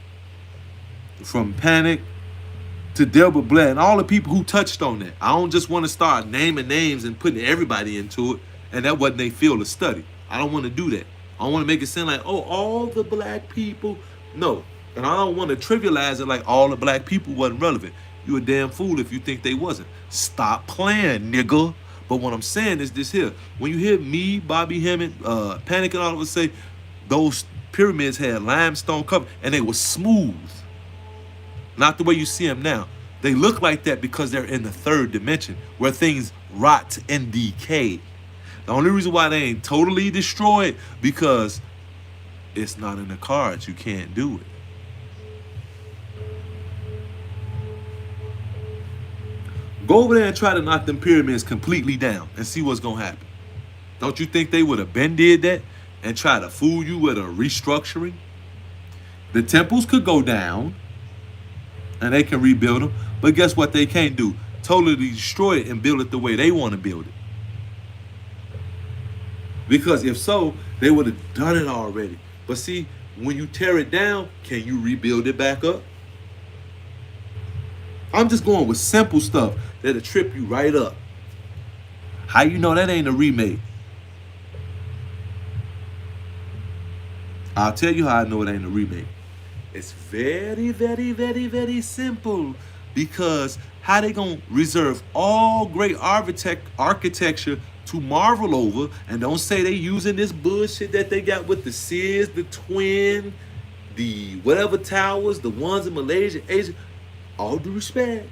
from Panic to Delbert Blair and all the people who touched on that. I don't just want to start naming names and putting everybody into it, and that wasn't their field of study. I don't want to do that. I don't want to make it sound like, oh, all the black people. No. And I don't want to trivialize it like all the black people wasn't relevant. You a damn fool if you think they wasn't. Stop playing, nigga. But what I'm saying is this here. When you hear me, Bobby Hemmett, Panic and all of us say, those pyramids had limestone cover and they were smooth. Not the way you see them now. They look like that because they're in the third dimension where things rot and decay. The only reason why they ain't totally destroyed because it's not in the cards. You can't do it. Go over there and try to knock them pyramids completely down and see what's gonna happen. Don't you think they would have been did that and try to fool you with a restructuring? The temples could go down and they can rebuild them, but guess what they can't do? Totally destroy it and build it the way they want to build it. Because if so, they would have done it already. But see, when you tear it down, can you rebuild it back up? I'm just going with simple stuff that'll trip you right up. How you know that ain't a remake? I'll tell you how I know it ain't a remake. It's very, very, very, very simple. Because how they gonna reserve all great architecture to marvel over and don't say they using this bullshit that they got with the Sears, the Twin, the whatever towers, the ones in Malaysia, Asia. All due respect.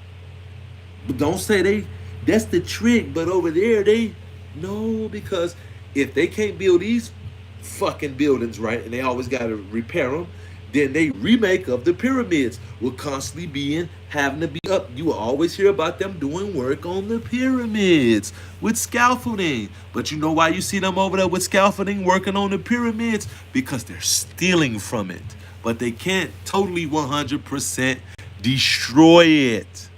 But don't say that's the trick, but over there no, because if they can't build these fucking buildings right and they always gotta repair them, then they remake of the pyramids will constantly having to be up. You will always hear about them doing work on the pyramids with scaffolding. But you know why you see them over there with scaffolding working on the pyramids? Because they're stealing from it. But they can't totally 100% destroy it.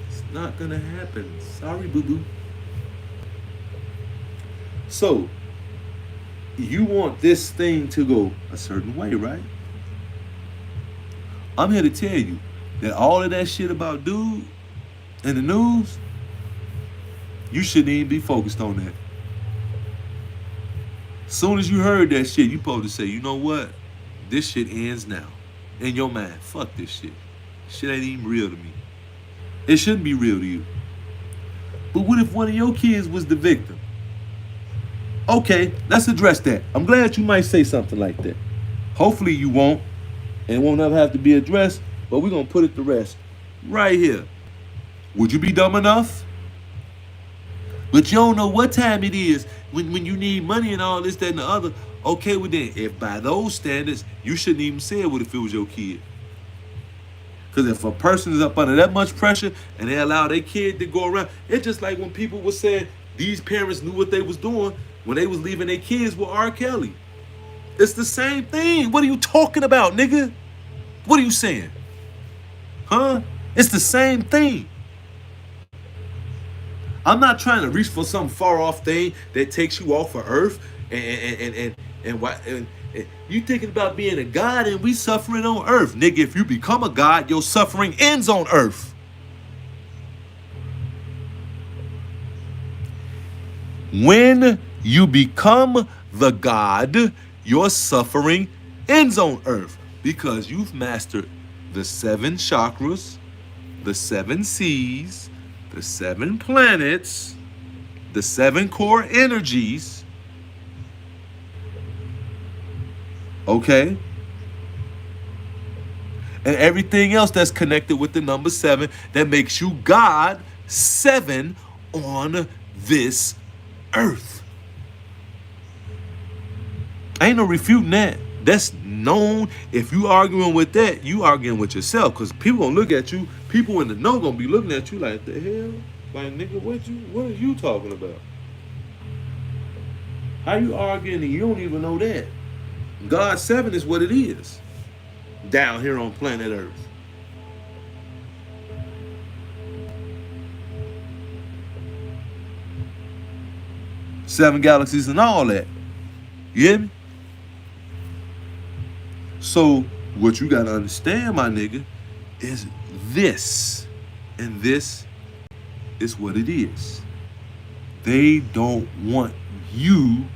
It's not gonna happen. Sorry, boo-boo. So, you want this thing to go a certain way, right? I'm here to tell you that all of that shit about dude in the news, you shouldn't even be focused on that. Soon as you heard that shit, you supposed to say, you know what? This shit ends now. In your mind, fuck this shit. Shit ain't even real to me. It shouldn't be real to you. But what if one of your kids was the victim? Okay, let's address that. I'm glad you might say something like that. Hopefully you won't, and it won't ever have to be addressed, but we're going to put it to rest right here. Would you be dumb enough? But you don't know what time it is when you need money and all this, that, and the other. Okay, well then, if by those standards, you shouldn't even say it what if it was your kid. Because if a person is up under that much pressure and they allow their kid to go around, it's just like when people were saying These parents knew what they was doing when they was leaving their kids with R. Kelly. It's the same thing. What are you talking about, nigga? What are you saying? Huh? It's the same thing. I'm not trying to reach for some far off thing that takes you off of earth and you thinking about being a god and we suffering on earth. Nigga, if you become a god, your suffering ends on earth. When you become the god, your suffering ends on earth because you've mastered the 7 chakras, the 7 seas, the 7 planets, the 7 core energies. Okay? And everything else that's connected with the number 7 that makes you God 7 on this earth. Ain't no refuting that. That's known. If you arguing with that, you arguing with yourself. Because people gonna look at you. People in the know gonna be looking at you like, the hell? Like, nigga, what are you talking about? How you arguing and you don't even know that? God 7 is what it is. Down here on planet Earth. Seven galaxies and all that. You hear me? So what you gotta understand, my nigga, is this. And this is what it is. They don't want you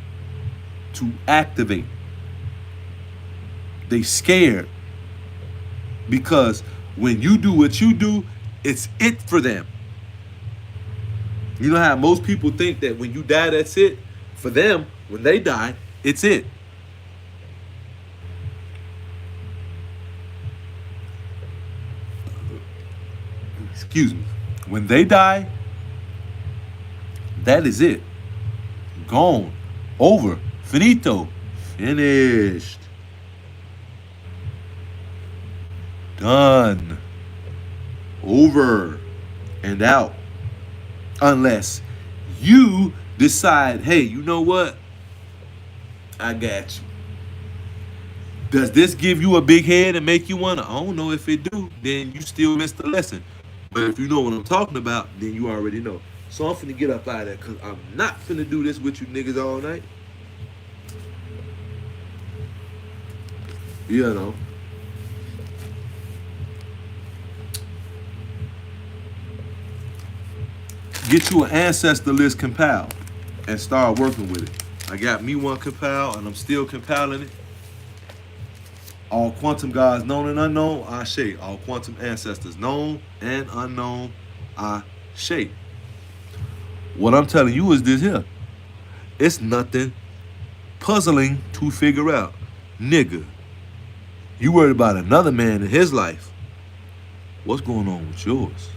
to activate. They scared. Because when you do what you do, it's it for them. You know how most people think that when you die, that's it? For them, when they die, it's it. Excuse me. When they die, that is it. Gone. Over. Finito. Finished. Done. Over and out. Unless you decide, hey, you know what? I got you. Does this give you a big head and make you wanna? I don't know if it do. Then you still missed the lesson. But if you know what I'm talking about, then you already know. So I'm finna get up out of there because I'm not finna do this with you niggas all night. You know. Get you an ancestor list compiled and start working with it. I got me one compiled and I'm still compiling it. All quantum gods known and unknown, Ashe. All quantum ancestors known and unknown, Ashe. What I'm telling you is this here. It's nothing puzzling to figure out. Nigga, you worried about another man in his life. What's going on with yours?